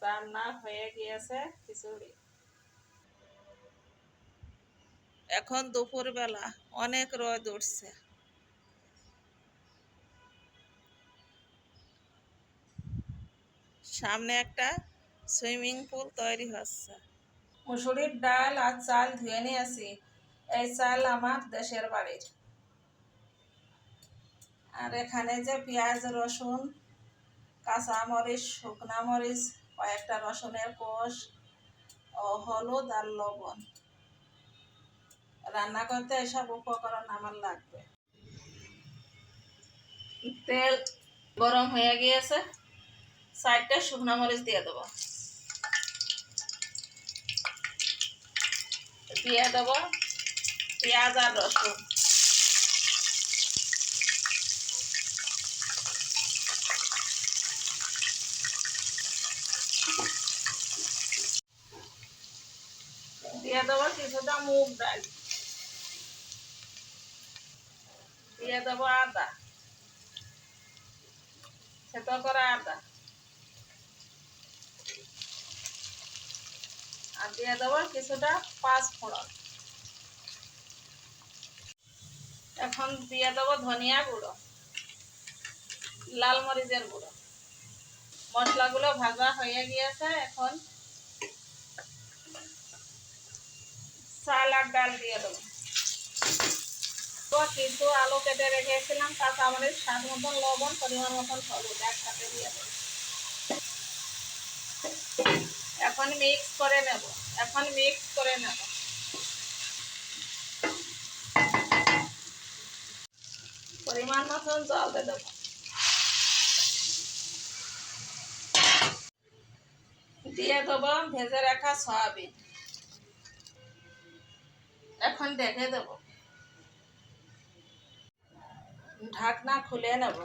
রান্না হয়ে গিয়েছে খিচুড়ি। এখন দুপুরবেলা, অনেক রোদ উঠছে। সামনে একটা সুইমিং পুল তৈরি হচ্ছে। মুসুরির ডাল আর চাল ধুয়ে নিয়েছি। এই চাল আমার দেশের বাড়ির। আর এখানে যে পেঁয়াজ, রসুন, কাঁচা মরিচ, শুকনা মরিচ, কয়েকটা রসুনের কোষ ও হলুদ আর লবণ। রান্না করতে এসব উপকরণ আমার লাগবে। তেল গরম হয়ে গিয়েছে, 4টে শুকনো মরিচ দিয়ে দেবো। দিয়ে দেবো পেঁয়াজ আর রসুন। দিয়ে দেবো কিছুটা মুগ ডাল। দিয়ে দেবো আদা, থেতো করা আদা। আর দিয়ে দেবো কিছুটা পাঁচফোড়ন। এখন দিয়ে দেবো ধনিয়া গুঁড়ো, লাল মরিচের গুঁড়ো। মশলাগুলো ভাজা হয়ে গিয়েছে। এখন চাল আর ডাল দিয়ে দেবো। কিছু আলু কেটে রেখেছিলাম, কাঁচামরিচ, স্বাদ মতন লবণ, পরিমাণ মতন হলুদ একসাথে দিয়ে দেবো। এখন মিক্স করে নেব। পরিমাণ মতন জল দিয়ে দেবো। দিয়ে দেবো ভেজে রাখা সয়াবিন। এখন ঢেকে দেবো। ঢাকনা খুলে নেব।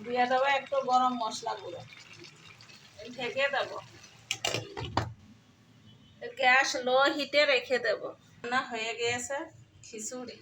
দিয়ে দেবো একটু গরম মশলা গুঁড়ো। ঢেকে দেবো। গ্যাস লো হিটে রেখে দেবো। রান্না হয়ে গিয়েছে খিচুড়ি।